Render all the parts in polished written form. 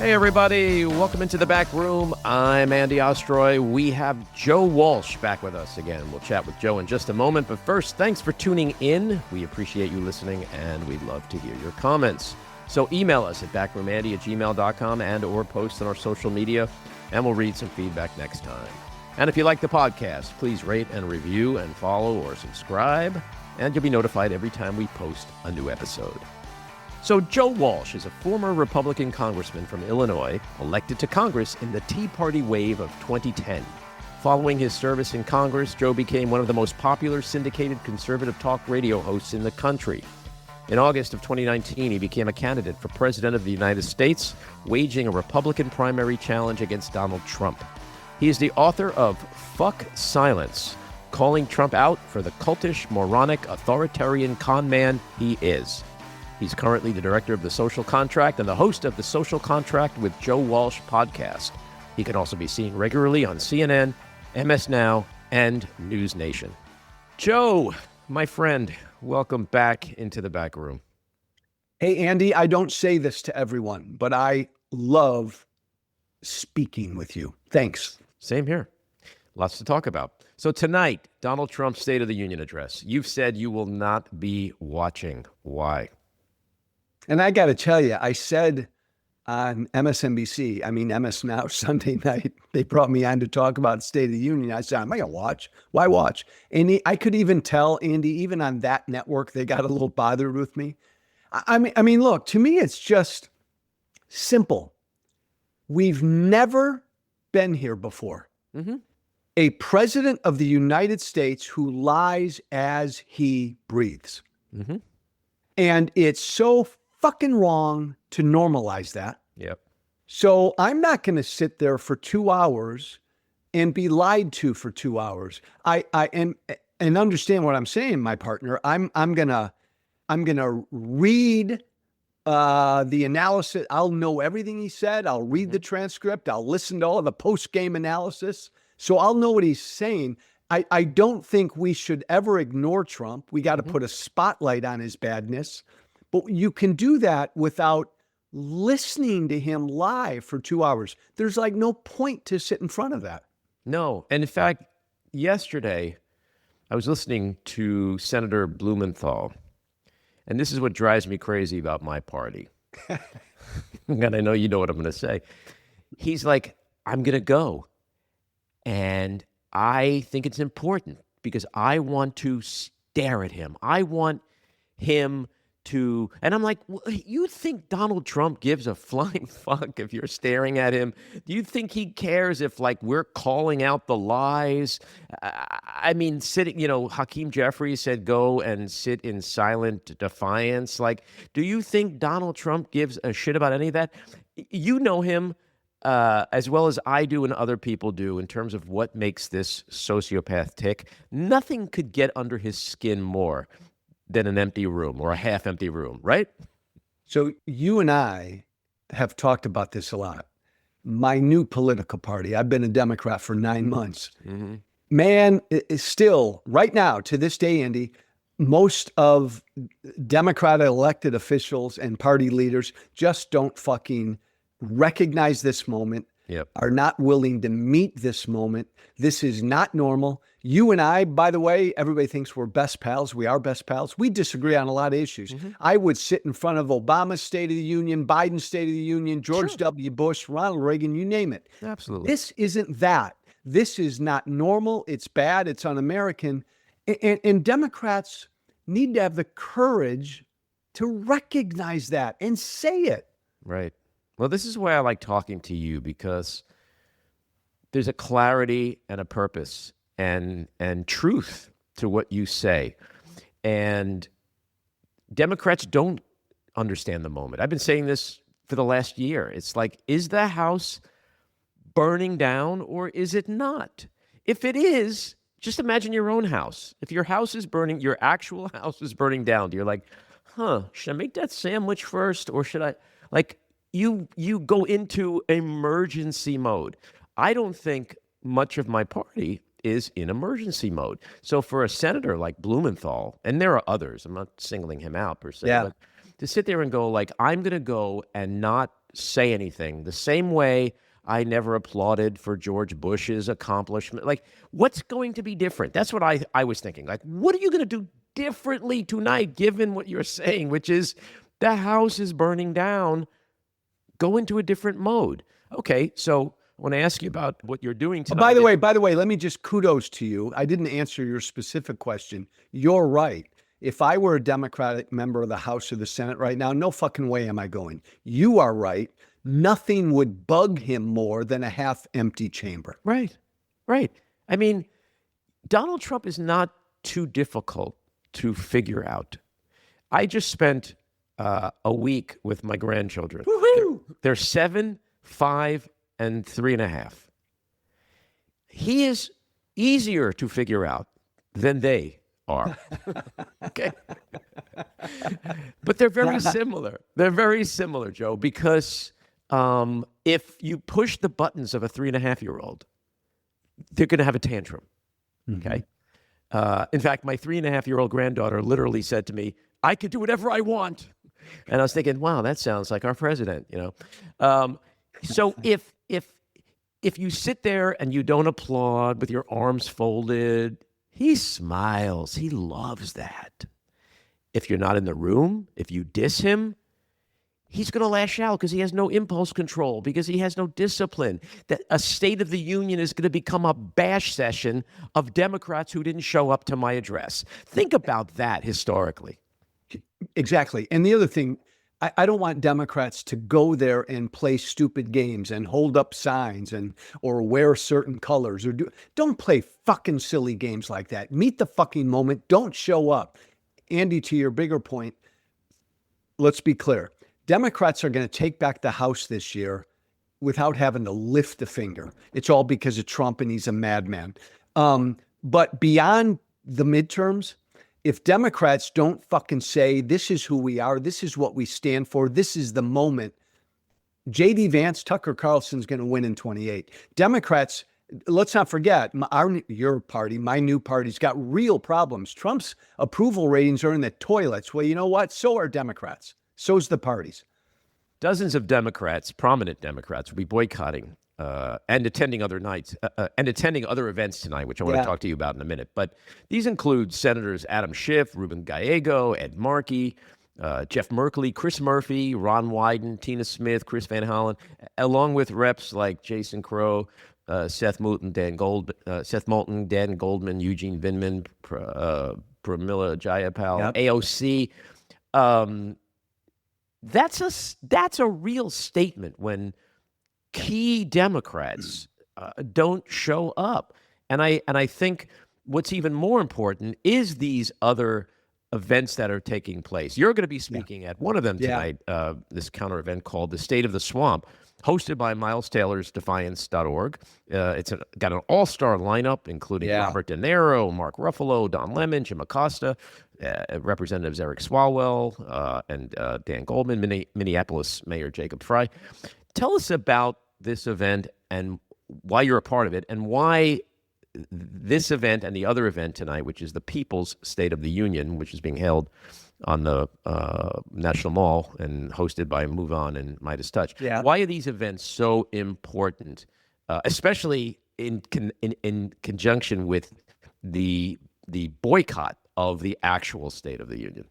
Hey, everybody. Welcome into the back room. I'm Andy Ostroy. We have Joe Walsh back with us again. We'll chat with Joe in just a moment. But first, thanks for tuning in. We appreciate you listening, and we'd love to hear your comments. So email us at backroomandy@gmail.com and or post on our social media, and we'll read some feedback next time. And if you like the podcast, please rate and review and follow or subscribe, and you'll be notified every time we post a new episode. So Joe Walsh is a former Republican congressman from Illinois, elected to Congress in the Tea Party wave of 2010. Following his service in Congress, Joe became one of the most popular syndicated conservative talk radio hosts in the country. In August of 2019, he became a candidate for President of the United States, waging a Republican primary challenge against Donald Trump. He is the author of Fuck Silence, calling Trump out for the cultish, moronic, authoritarian con man he is. He's currently the director of The Social Contract and the host of The Social Contract with Joe Walsh podcast. He can also be seen regularly on CNN, MS Now, and News Nation. Joe, my friend, welcome back into the back room. Hey, Andy, I don't say this to everyone, but I love speaking with you. Thanks. Same here. Lots to talk about. So tonight, Donald Trump's State of the Union address. You've said you will not be watching. Why? And I got to tell you, I said on MSNBC, MS Now, Sunday night, they brought me on to talk about State of the Union. I said, I'm not going to watch. Why watch? And I could even tell, Andy, even on that network, they got a little bothered with me. I mean, look, to me, it's just simple. We've never been here before. Mm-hmm. A president of the United States who lies as he breathes. Mm-hmm. And it's so fucking wrong to normalize that. Yep. So I'm not going to sit there for 2 hours and be lied to for 2 hours. I and understand what I'm saying, my partner. I'm gonna read the analysis. I'll know everything he said. I'll read the transcript. I'll listen to all of the post-game analysis. So I'll know what he's saying. I don't think we should ever ignore Trump. We got to put a spotlight on his badness. But you can do that without listening to him lie for 2 hours. There's like no point to sit in front of that. No. And in fact, yesterday, I was listening to Senator Blumenthal. And this is what drives me crazy about my party. And I know you know what I'm going to say. He's like, I'm going to go. And I think it's important because I want to stare at him. I want him to, and I'm like, well, you think Donald Trump gives a flying fuck if you're staring at him? Do you think he cares if, like, we're calling out the lies? I mean, sitting, Hakeem Jeffries said go and sit in silent defiance. Like, do you think Donald Trump gives a shit about any of that? You know him as well as I do and other people do in terms of what makes this sociopath tick. Nothing could get under his skin more than an empty room or a half-empty room, right? So you and I have talked about this a lot. My new political party, I've been a Democrat for 9 months. Mm-hmm. Man, it's still, right now, to this day, Andy, most of Democrat elected officials and party leaders just don't fucking recognize this moment, are not willing to meet this moment. This is not normal. You and I, by the way, everybody thinks we're best pals. We are best pals. We disagree on a lot of issues. Mm-hmm. I would sit in front of Obama's State of the Union, Biden's State of the Union, George W. Bush, Ronald Reagan, you name it. Absolutely. This isn't that. This is not normal. It's bad. It's un-American. And Democrats need to have the courage to recognize that and say it. Right. Well, this is why I like talking to you, because there's a clarity and a purpose and truth to what you say. And Democrats don't understand the moment. I've been saying this for the last year. It's like, is the House burning down or is it not? If it is, just imagine your own house. If your house is burning, your actual house is burning down, you're like, should I make that sandwich first or should I, like, you go into emergency mode. I don't think much of my party is in emergency mode. So for a senator like Blumenthal, and there are others, I'm not singling him out per se, but to sit there and go like, I'm going to go and not say anything. The same way I never applauded for George Bush's accomplishment. Like, what's going to be different? That's what I was thinking. Like, what are you going to do differently tonight, given what you're saying, which is the house is burning down? Go into a different mode. Okay, so I want to ask you about what you're doing tonight. By the way, let me just kudos to you. I didn't answer your specific question. You're right. If I were a Democratic member of the House or the Senate right now, no fucking way am I going. You are right. Nothing would bug him more than a half-empty chamber. Right, right. I mean, Donald Trump is not too difficult to figure out. I just spent a week with my grandchildren. Woohoo! They're 7, 5, and 3.5. He is easier to figure out than they are. Okay. But they're very similar. They're very similar, Joe, because if you push the buttons of a 3.5-year-old, they're going to have a tantrum. Okay. In fact, my 3.5-year-old granddaughter literally said to me, "I could do whatever I want." And I was thinking, wow, that sounds like our president, you know? So if you sit there and you don't applaud with your arms folded, he smiles. He loves that. If you're not in the room, if you diss him, he's going to lash out because he has no impulse control, because he has no discipline. That a State of the Union is going to become a bash session of Democrats who didn't show up to my address. Think about that historically. Exactly. And the other thing, I don't want Democrats to go there and play stupid games and hold up signs or wear certain colors or don't play fucking silly games like that. Meet the fucking moment. Don't show up. Andy, to your bigger point, let's be clear. Democrats are going to take back the House this year without having to lift a finger. It's all because of Trump and he's a madman. But beyond the midterms, if Democrats don't fucking say, this is who we are, this is what we stand for, this is the moment, J.D. Vance, Tucker Carlson's going to win in 28. Democrats, let's not forget, your party, my new party's got real problems. Trump's approval ratings are in the toilets. Well, you know what? So are Democrats. So's the parties. Dozens of Democrats, prominent Democrats, will be boycotting and attending other nights and attending other events tonight, which I want to talk to you about in a minute. But these include Senators Adam Schiff, Ruben Gallego, Ed Markey, Jeff Merkley, Chris Murphy, Ron Wyden, Tina Smith, Chris Van Hollen, along with reps like Jason Crow, Seth Moulton, Dan Goldman, Eugene Vindman, Pramila Jayapal, AOC. That's a real statement when key Democrats don't show up. And I think what's even more important is these other events that are taking place. You're going to be speaking at one of them tonight, this counter event called The State of the Swamp, hosted by Miles Taylor's Defiance.org. It's got an all-star lineup, including Robert De Niro, Mark Ruffalo, Don Lemon, Jim Acosta, Representatives Eric Swalwell, and Dan Goldman, Minneapolis Mayor Jacob Frey. Tell us about this event and why you're a part of it, and why this event and the other event tonight, which is the People's State of the Union, which is being held on the National Mall and hosted by Move On and Midas Touch. Why are these events so important, especially in conjunction with the boycott of the actual State of the Union?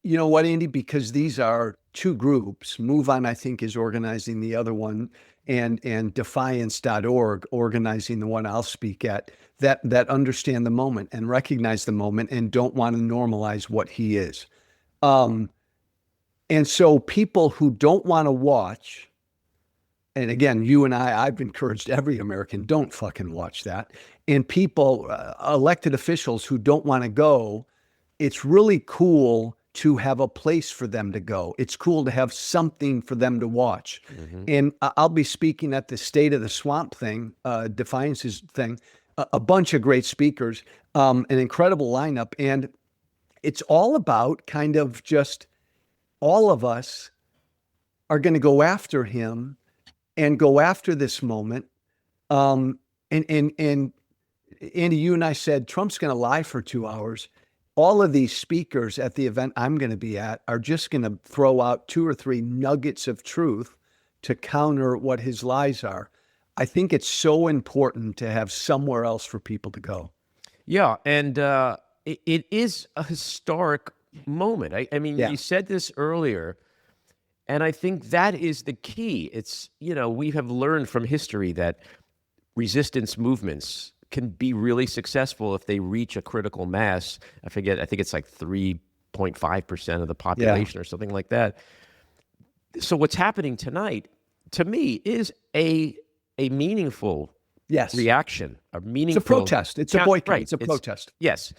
You know what, Andy? Because these are two groups. Move On, I think, is organizing the other one, and Defiance.org organizing the one I'll speak at, that understand the moment and recognize the moment and don't want to normalize what he is. And so people who don't want to watch, and again, you and I've encouraged every American, don't fucking watch that. And people, elected officials who don't want to go, it's really cool to have a place for them to go. It's cool to have something for them to watch. And I'll be speaking at the State of the Swamp thing, Defiance's thing, a bunch of great speakers, an incredible lineup. And it's all about kind of just all of us are going to go after him and go after this moment. And Andy, you and I said, Trump's going to lie for 2 hours. all of these speakers at the event I'm going to be at are just going to throw out 2 or 3 nuggets of truth to counter what his lies are. I think it's so important to have somewhere else for people to go. Yeah, and it is a historic moment. I mean, you said this earlier, and I think that is the key. It's, we have learned from history that resistance movements can be really successful if they reach a critical mass. I think it's like 3.5% of the population or something like that. So what's happening tonight, to me, is a meaningful reaction, a meaningful... It's a protest. It's a boycott. Right. It's a protest. Yes.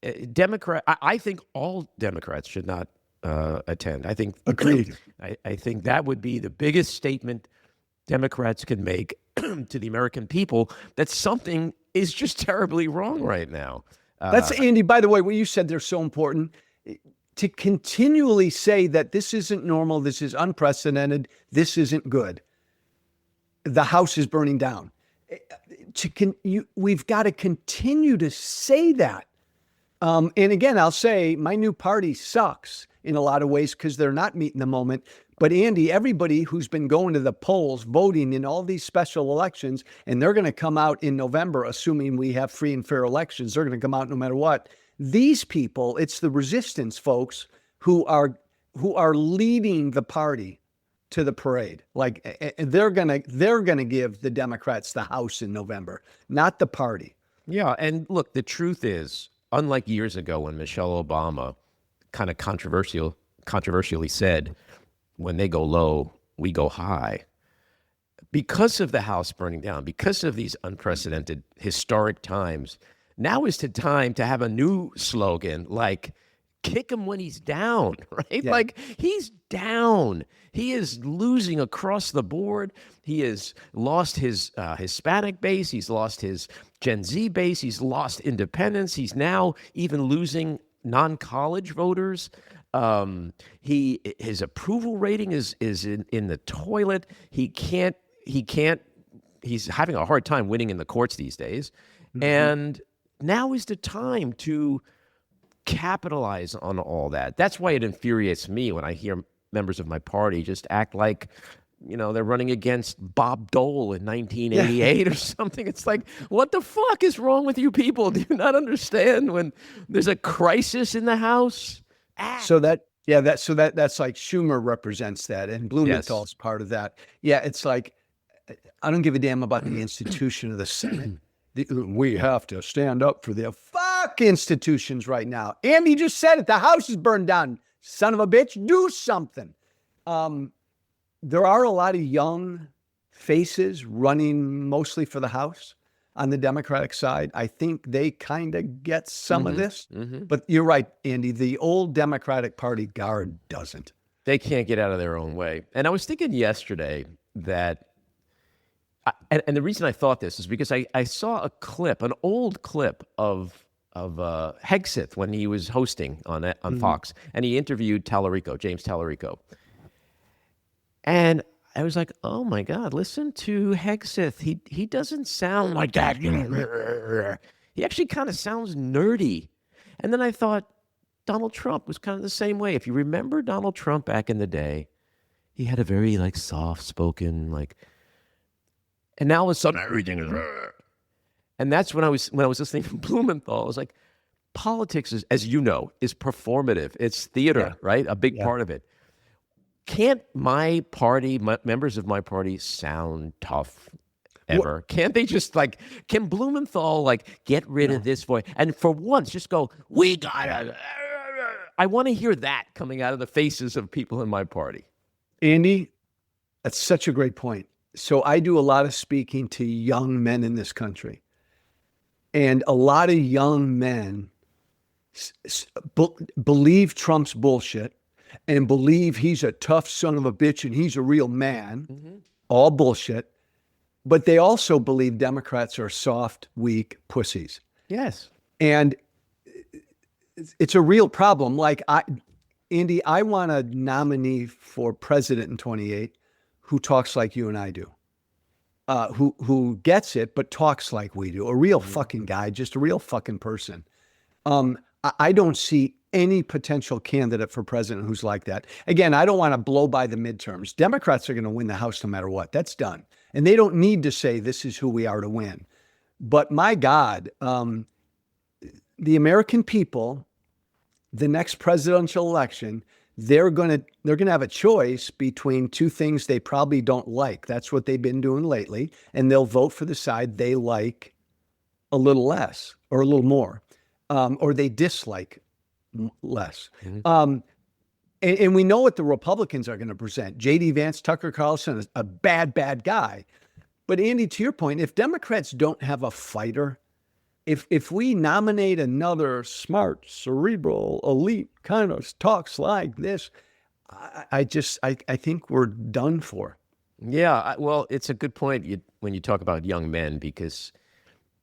I think all Democrats should not attend. I think... Agreed. I think that would be the biggest statement Democrats can make to the American people, that something is just terribly wrong right now. That's, Andy, by the way, what you said there is so important. To continually say that this isn't normal, this is unprecedented, this isn't good. The house is burning down. We've got to continue to say that. And again, I'll say my new party sucks in a lot of ways because they're not meeting the moment. But Andy, everybody who's been going to the polls, voting in all these special elections, and they're going to come out in November, assuming we have free and fair elections, they're going to come out no matter what. These people, it's the resistance folks who are leading the party to the parade. Like they're gonna give the Democrats the House in November, not the party. Yeah, and look, the truth is, unlike years ago when Michelle Obama kind of controversially said, when they go low, we go high. Because of the house burning down, because of these unprecedented historic times, now is the time to have a new slogan like, kick him when he's down, right? Yeah. Like, he's down. He is losing across the board. He has lost his Hispanic base. He's lost his Gen Z base. He's lost independents. He's now even losing non-college voters. His approval rating is in the toilet. He's having a hard time winning in the courts these days. Mm-hmm. And now is the time to capitalize on all that. That's why it infuriates me when I hear members of my party just act like, they're running against Bob Dole in 1988 or something. It's like, what the fuck is wrong with you people? Do you not understand when there's a crisis in the House? So that's like Schumer represents that, and Blumenthal's part of that. Yeah, it's like, I don't give a damn about the institution of the Senate. We have to stand up for the fuck institutions right now. Andy just said it. The house is burned down. Son of a bitch, do something. There are a lot of young faces running mostly for the House on the Democratic side. I think they kind of get some of this. Mm-hmm. But you're right, Andy. The old Democratic Party guard doesn't. They can't get out of their own way. And I was thinking yesterday that, and the reason I thought this is because I saw a clip, an old clip of Hegseth when he was hosting on mm-hmm. Fox, and he interviewed James Tallarico. And I was like, oh my God, listen to Hegseth. He doesn't sound like that. He actually kind of sounds nerdy. And then I thought Donald Trump was kind of the same way. If you remember Donald Trump back in the day, he had a very soft-spoken, and now all of a sudden everything is. And that's when I was listening to Blumenthal. I was like, politics is, as you know, is performative. It's theater, right? A big part of it. Can't my party, members of my party, sound tough ever? Can't they just can Blumenthal get rid of this voice and for once just go, we gotta? I want to hear that coming out of the faces of people in my party. Andy, that's such a great point. So I do a lot of speaking to young men in this country, and a lot of young men believe Trump's bullshit and believe he's a tough son of a bitch and he's a real man. Mm-hmm. All bullshit. But they also believe Democrats are soft, weak pussies. Yes. And it's a real problem. Andy, I want a nominee for president in 28 who talks like you and I do. Who gets it, but talks like we do. A real fucking guy, just a real fucking person. I don't see any potential candidate for president who's like that. Again, I don't want to blow by the midterms. Democrats are going to win the House no matter what. That's done. And they don't need to say this is who we are to win. But my God, the American people, the next presidential election, they're going to have a choice between two things they probably don't like. That's what they've been doing lately. And they'll vote for the side they like a little less or a little more, or they dislike less. Mm-hmm. And we know what the Republicans are going to present. J.D. Vance, Tucker Carlson is a bad guy. But Andy, to your point, if Democrats don't have a fighter, if we nominate another smart, cerebral, elite kind of talks like this, I think we're done for. Yeah, well, it's a good point when you talk about young men, because,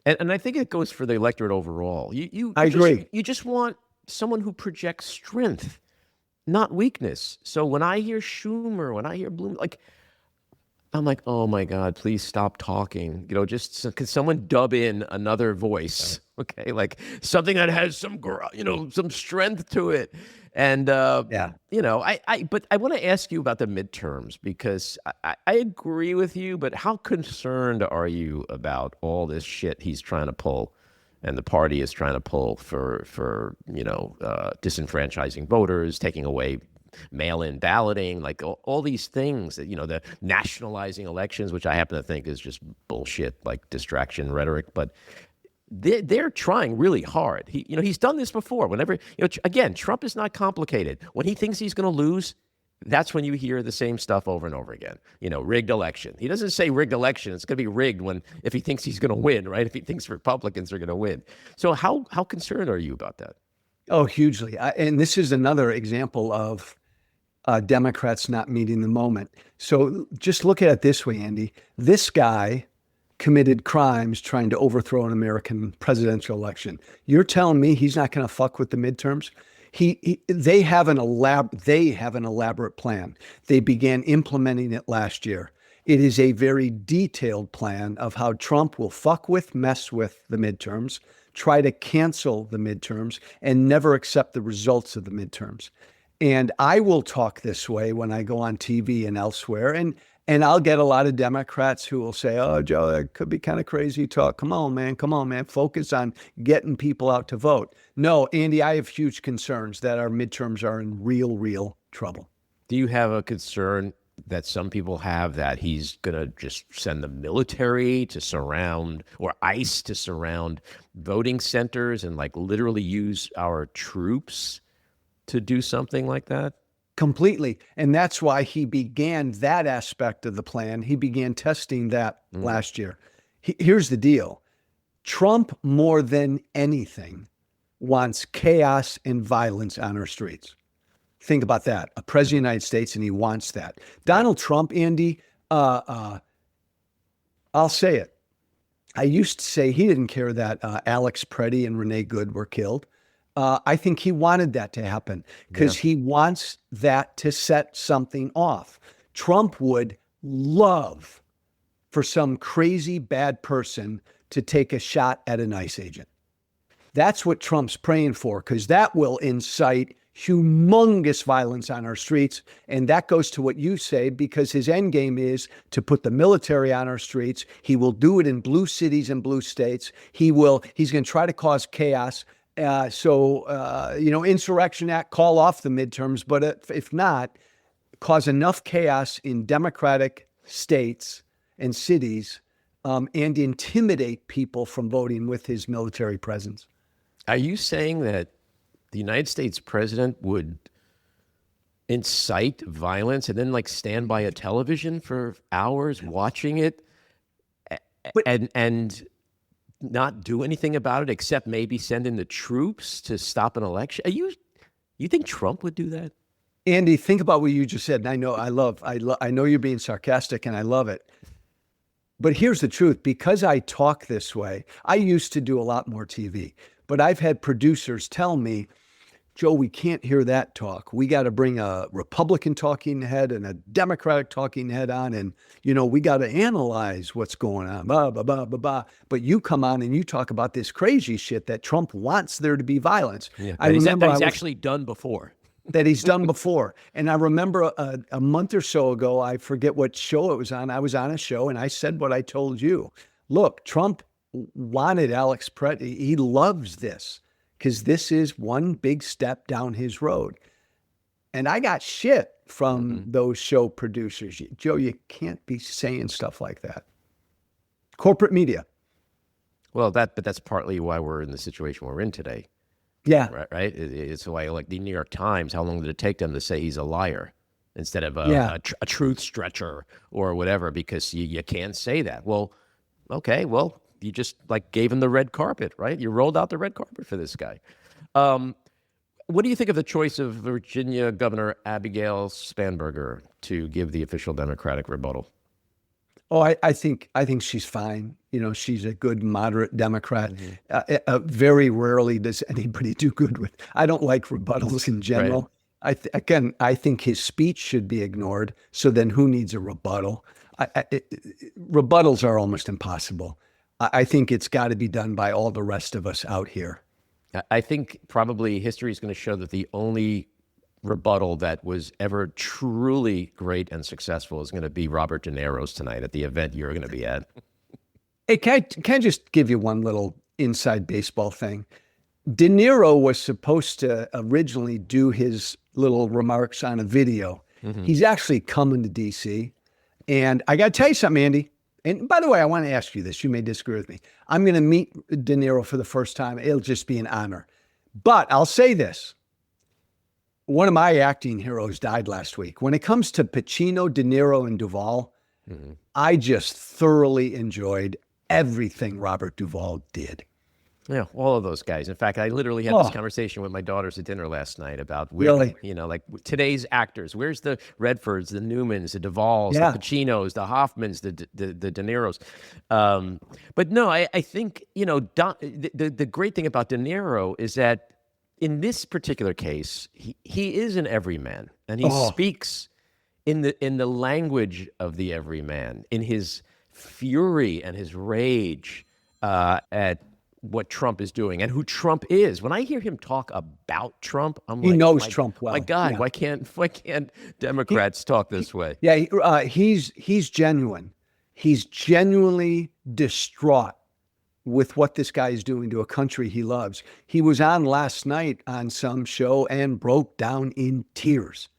and I think it goes for the electorate overall. I agree. You just want someone who projects strength, not weakness. So when I hear Schumer, when I hear Bloom, I'm like, oh my God, please stop talking. Just could someone dub in another voice? Okay, like something that has some strength to it. And but I want to ask you about the midterms, because I agree with you, but how concerned are you about all this shit he's trying to pull, and the party is trying to pull for disenfranchising voters, taking away mail-in balloting, like all these things that, the nationalizing elections, which I happen to think is just bullshit, like distraction rhetoric, but they're trying really hard. He's done this before. Whenever, again, Trump is not complicated. When he thinks he's going to lose, that's when you hear the same stuff over and over again. Rigged election. He doesn't say rigged election. It's going to be rigged if he thinks he's going to win, right? If he thinks Republicans are going to win. So how concerned are you about that? Oh, hugely. And this is another example of Democrats not meeting the moment. So just look at it this way, Andy. This guy committed crimes trying to overthrow an American presidential election. You're telling me he's not going to fuck with the midterms? They have an elaborate plan. They began implementing it last year. It is a very detailed plan of how Trump will mess with the midterms, try to cancel the midterms, and never accept the results of the midterms. And I will talk this way when I go on TV and elsewhere. And I'll get a lot of Democrats who will say, oh, Joe, that could be kind of crazy talk. Come on, man. Focus on getting people out to vote. No, Andy, I have huge concerns that our midterms are in real trouble. Do you have a concern that some people have that he's going to just send the military to surround, or ICE to surround voting centers and literally use our troops to do something like that? Completely. And that's why he began that aspect of the plan. He began testing that last year. Here's the deal. Trump, more than anything, wants chaos and violence on our streets. Think about that. A president of the United States, and he wants that. Donald Trump, Andy, I'll say it. I used to say he didn't care that Alex Preddy and Renee Good were killed. I think he wanted that to happen because he wants that to set something off. Trump would love for some crazy bad person to take a shot at an ICE agent. That's what Trump's praying for, because that will incite humongous violence on our streets. And that goes to what you say, because his end game is to put the military on our streets. He will do it in blue cities and blue states. He's going to try to cause chaos. Insurrection Act, call off the midterms, but if not, cause enough chaos in Democratic states and cities, and intimidate people from voting with his military presence. Are you saying that the United States president would incite violence and then stand by a television for hours watching it and not do anything about it except maybe send in the troops to stop an election? You think Trump would do that? Andy, think about what you just said. And I know I know you're being sarcastic, and I love it. But here's the truth. Because I talk this way, I used to do a lot more TV, but I've had producers tell me Joe, we can't hear that talk. We got to bring a Republican talking head and a Democratic talking head on. And, we got to analyze what's going on, blah, blah, blah, blah, blah. But you come on and you talk about this crazy shit that Trump wants there to be violence. Yeah, I remember that he's actually done before. That he's done before. And I remember a month or so ago, I forget what show it was on. I was on a show and I said what I told you. Look, Trump wanted Alex Preddy. He loves this because this is one big step down his road. And I got shit from those show producers. Joe, you can't be saying stuff like that. Corporate media. Well, but that's partly why we're in the situation we're in today. Yeah. Right. It's why, like the New York Times, how long did it take them to say he's a liar instead of a truth stretcher or whatever? Because you can't say that. Well, okay. Well, you just gave him the red carpet, right? You rolled out the red carpet for this guy. What do you think of the choice of Virginia Governor Abigail Spanberger to give the official Democratic rebuttal? Oh, I think she's fine. She's a good moderate Democrat. Very rarely does anybody do good with. I don't like rebuttals in general. Right. I think his speech should be ignored. So then, who needs a rebuttal? Rebuttals are almost impossible. I think it's got to be done by all the rest of us out here. I think probably history is going to show that the only rebuttal that was ever truly great and successful is going to be Robert De Niro's tonight at the event you're going to be at. Hey, can I just give you one little inside baseball thing? De Niro was supposed to originally do his little remarks on a video. He's actually coming to D.C. And I got to tell you something, Andy. And by the way, I want to ask you this. You may disagree with me. I'm going to meet De Niro for the first time. It'll just be an honor. But I'll say this. One of my acting heroes died last week. When it comes to Pacino, De Niro, and Duvall, I just thoroughly enjoyed everything Robert Duvall did. Yeah, all of those guys. In fact, I literally had this conversation with my daughters at dinner last night about where, today's actors. Where's the Redfords, the Newmans, the Duvalls, the Pacinos, the Hoffmans, the De Niros? But no, I think, the great thing about De Niro is that in this particular case, he is an everyman, and he speaks in the language of the everyman, in his fury and his rage at what Trump is doing and who Trump is. When I hear him talk about Trump, he knows Trump well. My God, why can't Democrats talk this way? Yeah, he's genuine. He's genuinely distraught with what this guy is doing to a country he loves. He was on last night on some show and broke down in tears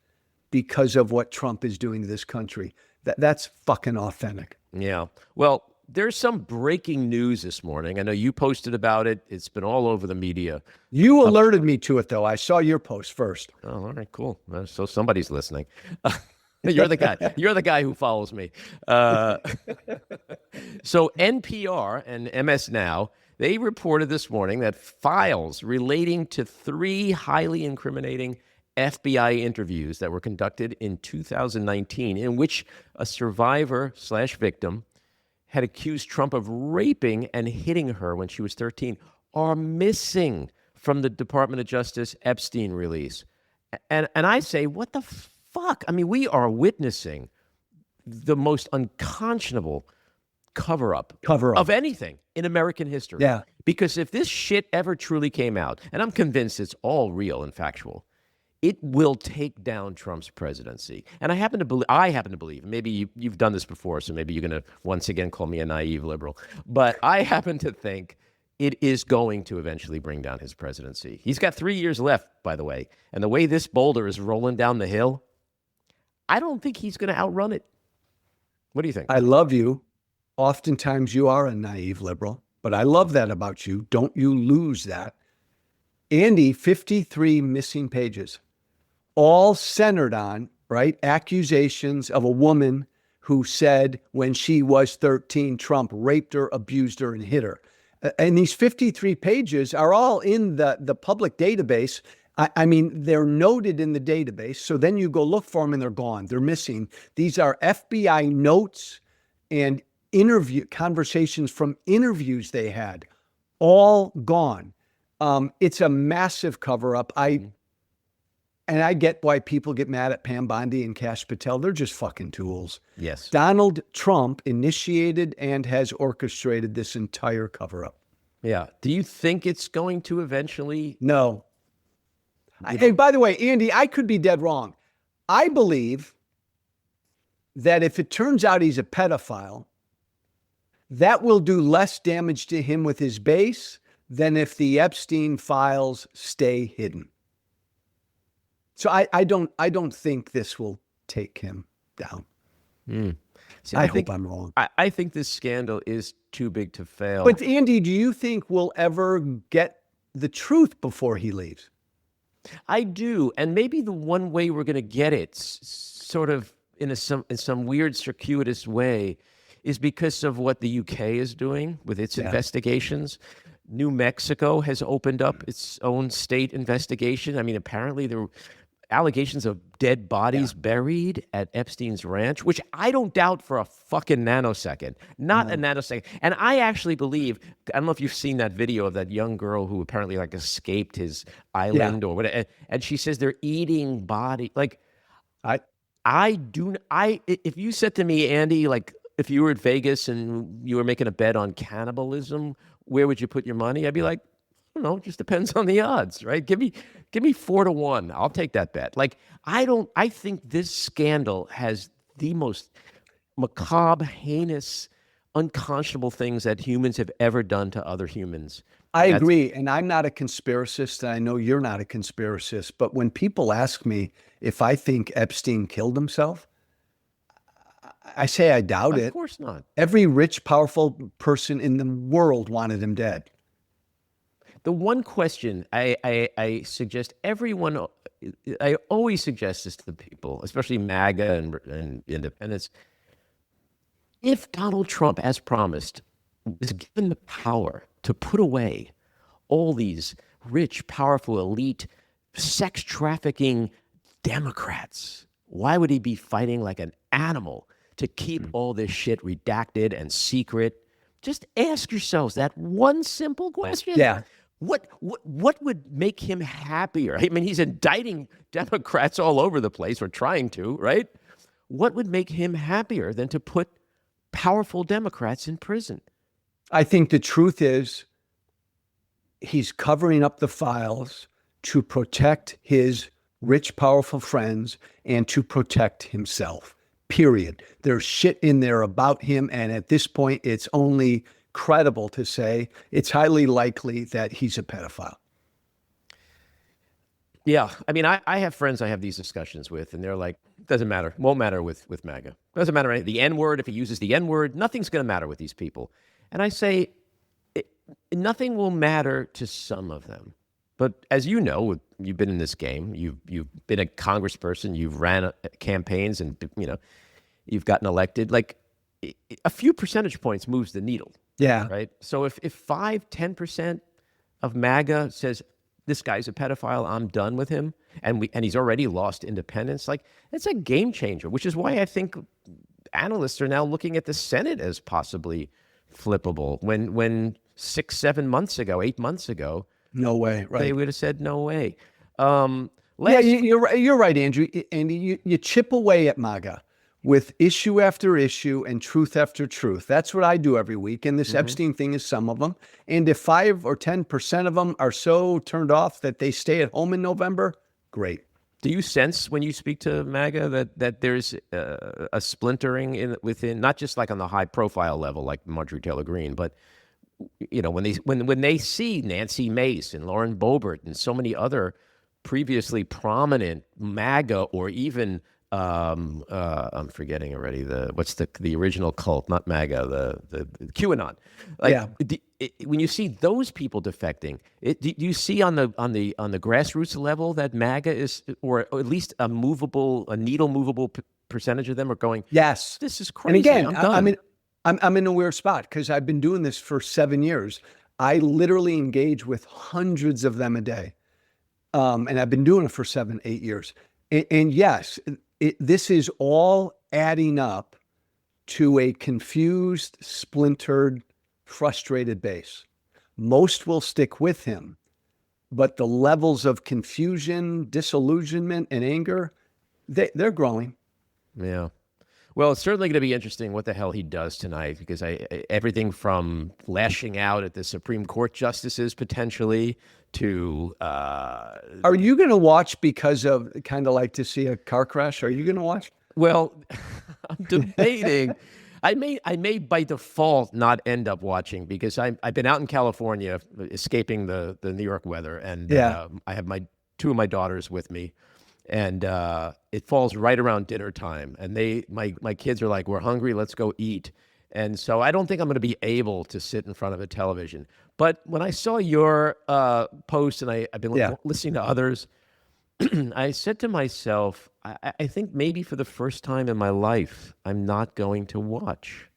because of what Trump is doing to this country. That's fucking authentic. Yeah. Well, there's some breaking news this morning. I know you posted about it. It's been all over the media. You alerted me to it, though. I saw your post first. Oh, all right, cool. So somebody's listening. You're the guy. You're the guy who follows me. So NPR and MS Now, they reported this morning that files relating to 3 highly incriminating FBI interviews that were conducted in 2019, in which a survivor/victim had accused Trump of raping and hitting her when she was 13, are missing from the Department of Justice Epstein release. And I say, what the fuck? I mean, we are witnessing the most unconscionable cover-up of anything in American history. Yeah. Because if this shit ever truly came out, and I'm convinced it's all real and factual, it will take down Trump's presidency. And I happen to believe, maybe you've done this before, so maybe you're going to once again call me a naive liberal, but I happen to think it is going to eventually bring down his presidency. He's got 3 years left, by the way. And the way this boulder is rolling down the hill, I don't think he's going to outrun it. What do you think? I love you. Oftentimes you are a naive liberal, but I love that about you. Don't you lose that. Andy, 53 missing pages. All centered on, accusations of a woman who said when she was 13, Trump raped her, abused her, and hit her. And these 53 pages are all in the public database. I mean, they're noted in the database. So then you go look for them and they're gone. They're missing. These are FBI notes and conversations from interviews they had, all gone. It's a massive cover-up. And I get why people get mad at Pam Bondi and Kash Patel. They're just fucking tools. Yes. Donald Trump initiated and has orchestrated this entire cover-up. Yeah. Do you think it's going to eventually? No. And by the way, Andy, I could be dead wrong. I believe that if it turns out he's a pedophile, that will do less damage to him with his base than if the Epstein files stay hidden. So I don't think this will take him down. See, I hope I'm wrong. I think this scandal is too big to fail. But Andy, do you think we'll ever get the truth before he leaves? I do, and maybe the one way we're going to get it, sort of in some weird circuitous way, is because of what the UK is doing with its investigations. New Mexico has opened up its own state investigation. I mean, apparently there were allegations of dead bodies buried at Epstein's ranch, which I don't doubt for a fucking nanosecond. Not a nanosecond. And I actually believe, I don't know if you've seen that video of that young girl who apparently like escaped his island or whatever, and she says they're eating body. Like, if you said to me, Andy, like, if you were at Vegas and you were making a bet on cannibalism, where would you put your money? I'd be like, I don't know, it just depends on the odds, right? Give me 4-1. I'll take that bet. Like, I think this scandal has the most macabre, heinous, unconscionable things that humans have ever done to other humans. I agree. And I'm not a conspiracist. And I know you're not a conspiracist. But when people ask me if I think Epstein killed himself, I say I doubt it. Of course not. Every rich, powerful person in the world wanted him dead. The one question I suggest everyone, I always suggest this to the people, especially MAGA and independents. If Donald Trump, as promised, was given the power to put away all these rich, powerful, elite, sex trafficking Democrats, why would he be fighting like an animal to keep all this shit redacted and secret? Just ask yourselves that one simple question. Yeah. What would make him happier? I mean, he's indicting Democrats all over the place, or trying to, right? What would make him happier than to put powerful Democrats in prison? I think the truth is he's covering up the files to protect his rich, powerful friends and to protect himself, period. There's shit in there about him, and at this point, it's only credible to say it's highly likely that he's a pedophile. Yeah. I mean, I have friends I have these discussions with, and they're like, doesn't matter. Won't matter with MAGA. Doesn't matter. The N-word, if he uses the N-word, nothing's going to matter with these people. And I say, nothing will matter to some of them. But as you know, you've been in this game. You've been a congressperson. You've ran campaigns, and you've gotten elected. Like, a few percentage points moves the needle. Yeah. Right. So if 5-10% of MAGA says this guy's a pedophile, I'm done with him, and he's already lost independence, like, it's a game changer, which is why I think analysts are now looking at the Senate as possibly flippable. When 8 months ago, no way, right? They would have said no way. You're right, Andrew. Andy, you chip away at MAGA with issue after issue and truth after truth. That's what I do every week. And this Epstein thing is some of them. And if 5 or 10% of them are so turned off that they stay at home in November, great. Do you sense when you speak to MAGA that there's a splintering within, not just like on the high profile level, like Marjorie Taylor Greene, but when they see Nancy Mace and Lauren Boebert and so many other previously prominent MAGA, or even I'm forgetting already what's the original cult, not MAGA, the QAnon. When you see those people defecting, do you see on the grassroots level that MAGA is, or at least a needle movable percentage of them are going, yes, this is crazy. And again, I'm in a weird spot because I've been doing this for 7 years. I literally engage with hundreds of them a day, and I've been doing it for 7-8 years. And yes, this is all adding up to a confused, splintered, frustrated base. Most will stick with him, but the levels of confusion, disillusionment, and anger, they're growing. Yeah. Well, it's certainly going to be interesting what the hell he does tonight, because everything from lashing out at the Supreme Court justices potentially to... Are you going to watch because of kind of like to see a car crash? Are you going to watch? Well, I'm debating. I may by default not end up watching, because I've been out in California escaping the New York weather, and I have two of my daughters with me. And it falls right around dinner time, and my kids are like, "We're hungry, let's go eat." And so I don't think I'm going to be able to sit in front of a television. But when I saw your post, and I've been listening to others, I said to myself, I think maybe for the first time in my life, I'm not going to watch.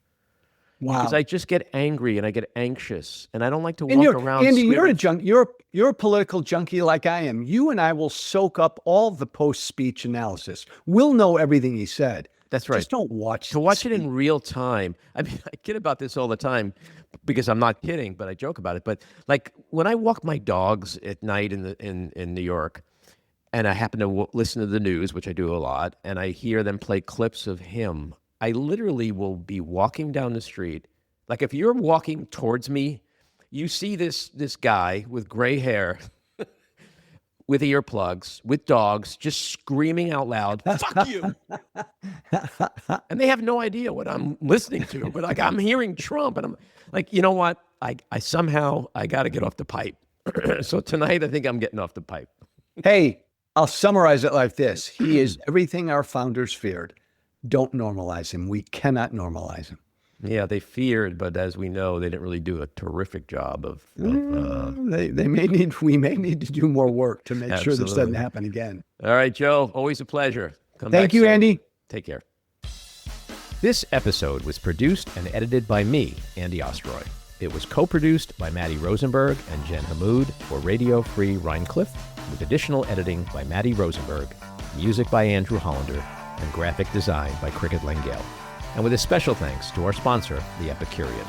Wow. Because I just get angry and I get anxious, and I don't like to walk around. Andy, you're a political junkie like I am. You and I will soak up all the post-speech analysis. We'll know everything he said. That's right. Just don't watch. To watch it in real time. I mean, I kid about this all the time because I'm not kidding, but I joke about it. But like when I walk my dogs at night in New York, and I happen to listen to the news, which I do a lot, and I hear them play clips of him, I literally will be walking down the street. Like if you're walking towards me, you see this guy with gray hair, with earplugs, with dogs, just screaming out loud, "Fuck you!" And they have no idea what I'm listening to, but like I'm hearing Trump, and I'm like, you know what? I somehow got to get off the pipe. So tonight, I think I'm getting off the pipe. Hey, I'll summarize it like this: he is everything our founders feared. Don't normalize him. We cannot normalize him. Yeah, they feared, but as we know, they didn't really do a terrific job of. We may need to do more work to make sure this doesn't happen again. All right, Joe. Always a pleasure. Thank you, Andy. Take care. This episode was produced and edited by me, Andy Ostroy. It was co-produced by Maddie Rosenberg and Jen Hammoud for Radio Free Rhinecliff, with additional editing by Maddie Rosenberg, music by Andrew Hollander, and graphic design by Cricket Langale. And with a special thanks to our sponsor, The Epicurean.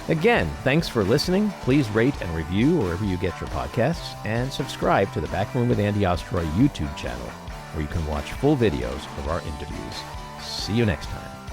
Again, thanks for listening. Please rate and review wherever you get your podcasts, and subscribe to the Backroom with Andy Ostroy YouTube channel, where you can watch full videos of our interviews. See you next time.